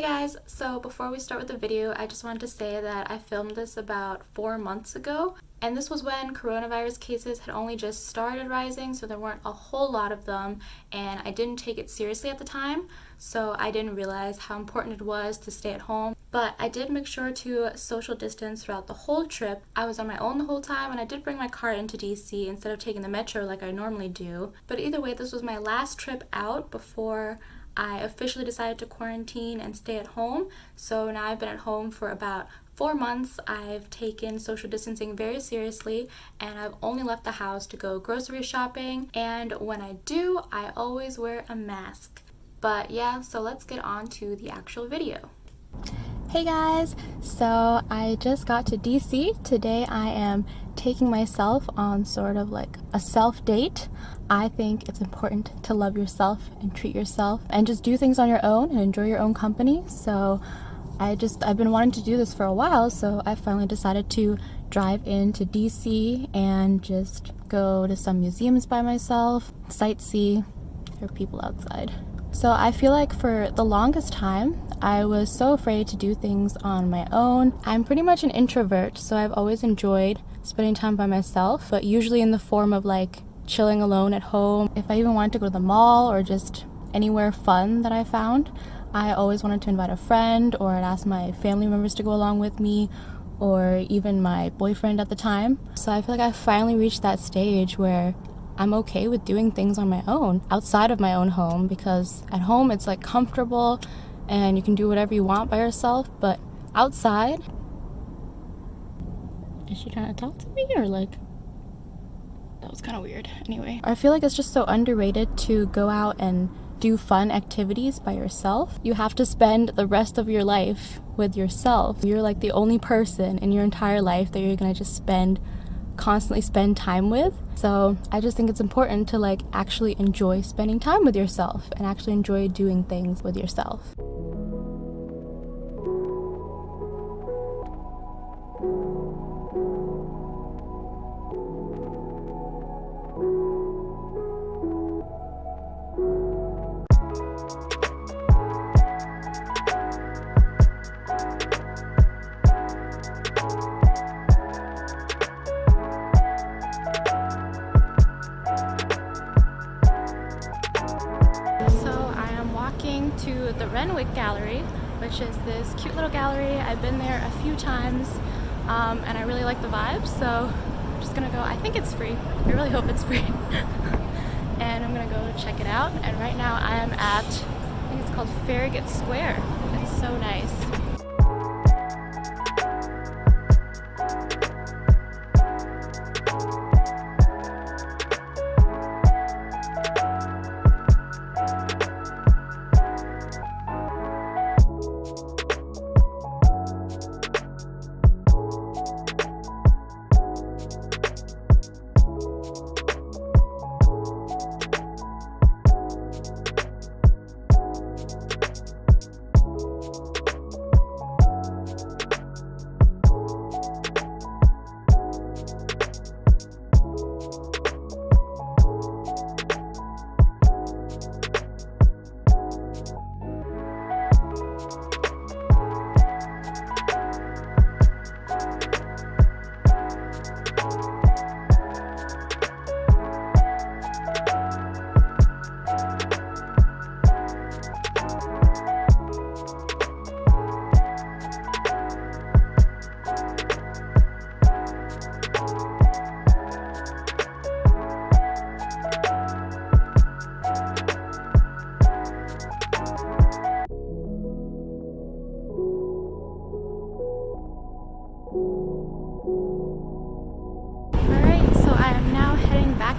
Hey guys, so before we start with the video, I just wanted to say that I filmed this about 4 months ago, and this was when coronavirus cases had only just started rising, so there weren't a whole lot of them, and I didn't take it seriously at the time, so I didn't realize how important it was to stay at home. But I did make sure to social distance throughout the whole trip. I was on my own the whole time, and I did bring my car into DC instead of taking the metro like I normally do. But either way, this was my last trip out before I officially decided to quarantine and stay at home. So now I've been at home for about 4 months. I've taken social distancing very seriously, and I've only left the house to go grocery shopping, and when I do, I always wear a mask. But yeah, so let's get on to the actual video. Hey guys, so I just got to DC. Today I am taking myself on sort of like a self date. I think it's important to love yourself and treat yourself and just do things on your own and enjoy your own company. So I've been wanting to do this for a while, so I finally decided to drive into DC and just go to some museums by myself, sightsee. There are people outside. So I feel like for the longest time, I was so afraid to do things on my own. I'm pretty much an introvert, so I've always enjoyed spending time by myself, but usually in the form of like chilling alone at home. If I even wanted to go to the mall or just anywhere fun that I found, I always wanted to invite a friend, or I'd ask my family members to go along with me, or even my boyfriend at the time. So I feel like I finally reached that stage where I'm okay with doing things on my own, outside of my own home, because at home it's like comfortable and you can do whatever you want by yourself, but outside... Is she trying to talk to me, or like... That was kind of weird. Anyway, I feel like it's just so underrated to go out and do fun activities by yourself. You have to spend the rest of your life with yourself. You're like the only person in your entire life that you're gonna just constantly spend time with. So I just think it's important to like actually enjoy spending time with yourself and actually enjoy doing things with yourself. To the Renwick Gallery, which is this cute little gallery. I've been there a few times, and I really like the vibe, so I'm just gonna go. I think it's free. I really hope it's free. And I'm gonna go check it out. And right now I am at, I think it's called Farragut Square. It's so nice.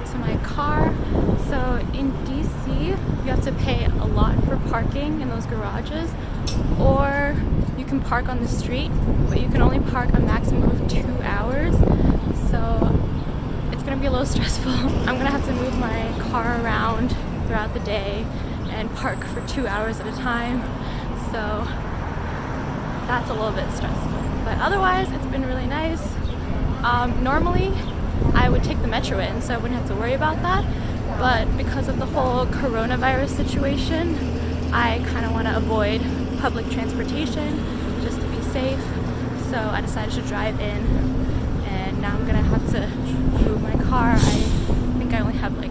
To my car. So in DC, you have to pay a lot for parking in those garages, or you can park on the street, but you can only park a maximum of 2 hours. So it's gonna be a little stressful. I'm gonna have to move my car around throughout the day and park for 2 hours at a time. So that's a little bit stressful. But otherwise, it's been really nice. Normally, I would take the metro in, so I wouldn't have to worry about that. But because of the whole coronavirus situation, I kind of want to avoid public transportation just to be safe. So I decided to drive in, and now I'm gonna have to move my car. I think I only have like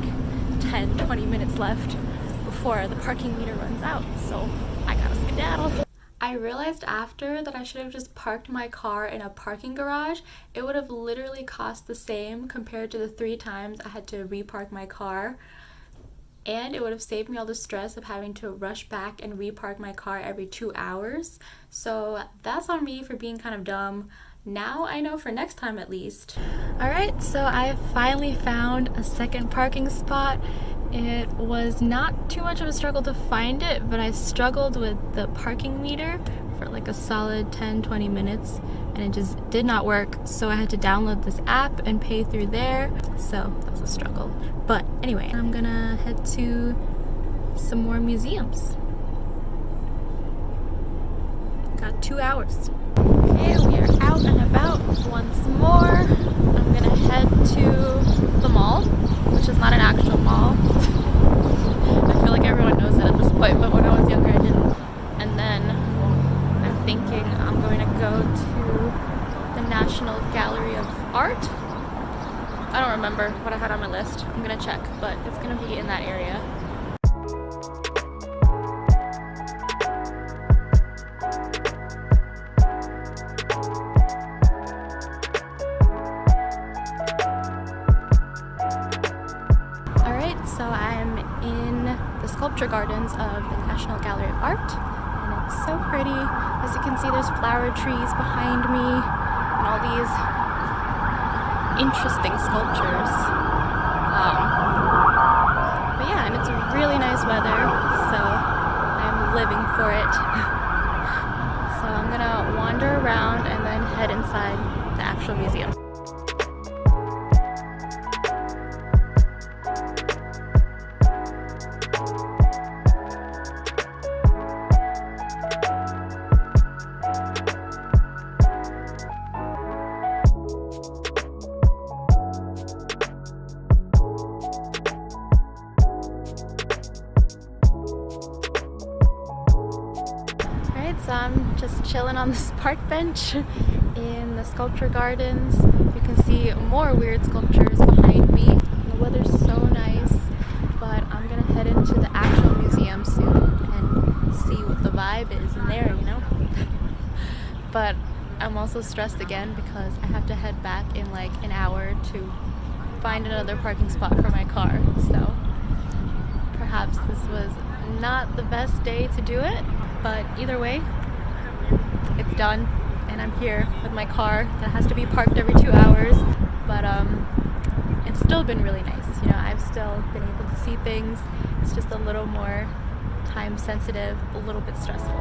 10-20 minutes left before the parking meter runs out, so I gotta skedaddle. I realized after that I should have just parked my car in a parking garage. It would have literally cost the same compared to the 3 times I had to repark my car. And it would have saved me all the stress of having to rush back and repark my car every 2 hours. So that's on me for being kind of dumb. Now I know for next time at least. Alright, so I finally found a second parking spot. It was not too much of a struggle to find it, but I struggled with the parking meter for like a solid 10-20 minutes, and it just did not work. So I had to download this app and pay through there. So that was a struggle. But anyway, I'm gonna head to some more museums. Got 2 hours. Okay, we are out and about once more. I'm gonna head to the mall, which is not an actual mall. I feel like everyone knows that at this point, but when I was younger I didn't. And then I'm thinking I'm going to go to the National Gallery of Art. I don't remember what I had on my list. I'm gonna check, but it's gonna be in that area. So I'm in the sculpture gardens of the National Gallery of Art, and it's so pretty. As you can see, there's flower trees behind me and all these interesting sculptures. But yeah, and it's really nice weather, so I'm living for it. So I'm gonna wander around and then head inside the actual museum. So I'm just chilling on this park bench in the sculpture gardens. You can see more weird sculptures behind me. The weather's so nice, but I'm gonna head into the actual museum soon and see what the vibe is in there, you know? But I'm also stressed again because I have to head back in like an hour to find another parking spot for my car. So perhaps this was not the best day to do it, but either way, it's done, and I'm here with my car that has to be parked every 2 hours. But it's still been really nice. You know, I've still been able to see things. It's just a little more time sensitive, a little bit stressful.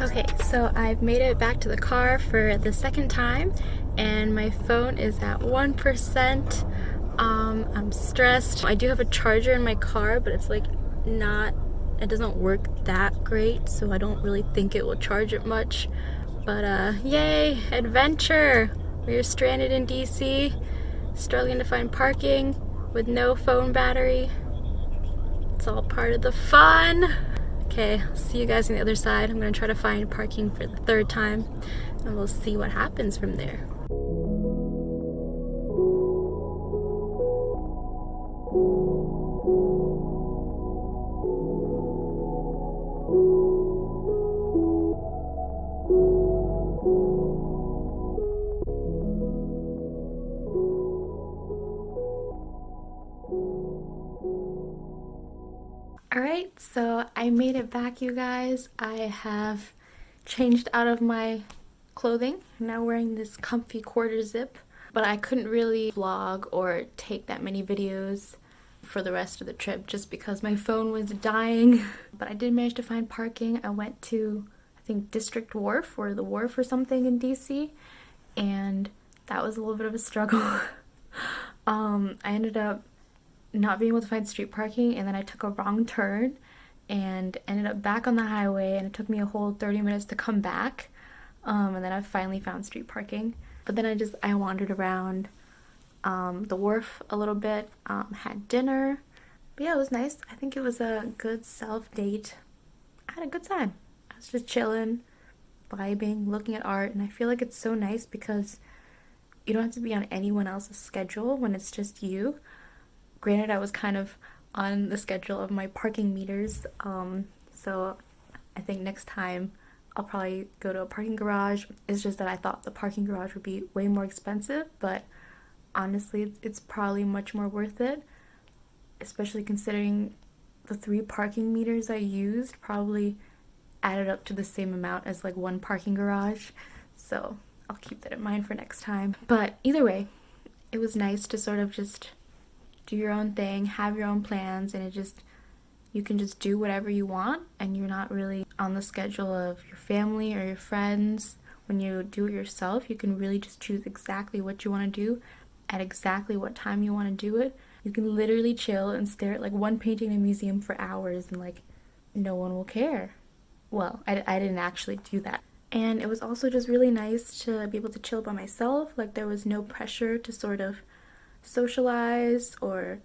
Okay, so I've made it back to the car for the second time, and my phone is at 1%. I'm stressed. I do have a charger in my car, but it's like it doesn't work that great, so I don't really think it will charge it much. But yay, adventure! We're stranded in DC, struggling to find parking with no phone battery. It's all part of the fun. Okay, I'll see you guys on the other side. I'm gonna try to find parking for the third time, and we'll see what happens from there. Alright, so I made it back, you guys. I have changed out of my clothing. I'm now wearing this comfy quarter zip, but I couldn't really vlog or take that many videos for the rest of the trip just because my phone was dying. But I did manage to find parking. I went to, I think, District Wharf or the Wharf or something in DC, and that was a little bit of a struggle. I ended up not being able to find street parking, and then I took a wrong turn and ended up back on the highway, and it took me a whole 30 minutes to come back. And then I finally found street parking. But then I wandered around the wharf a little bit, had dinner. But yeah, it was nice. I think it was a good self-date. I had a good time. I was just chilling, vibing, looking at art, and I feel like it's so nice because you don't have to be on anyone else's schedule when it's just you. Granted, I was kind of on the schedule of my parking meters, so I think next time I'll probably go to a parking garage. It's just that I thought the parking garage would be way more expensive, but honestly, it's probably much more worth it, especially considering the 3 parking meters I used probably added up to the same amount as like one parking garage, so I'll keep that in mind for next time. But either way, it was nice to sort of just do your own thing, have your own plans, and you can just do whatever you want, and you're not really on the schedule of your family or your friends. When you do it yourself, you can really just choose exactly what you want to do at exactly what time you want to do it. You can literally chill and stare at like one painting in a museum for hours, and like no one will care. Well, I didn't actually do that. And it was also just really nice to be able to chill by myself. Like there was no pressure to sort of socialize or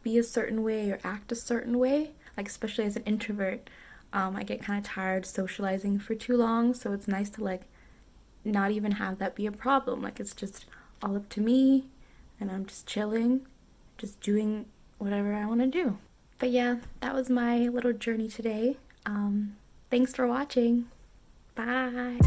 be a certain way or act a certain way. Like especially as an introvert, I get kind of tired socializing for too long, so it's nice to like not even have that be a problem. Like it's just all up to me, and I'm just chilling, just doing whatever I want to do. But yeah, that was my little journey today. Thanks for watching. Bye.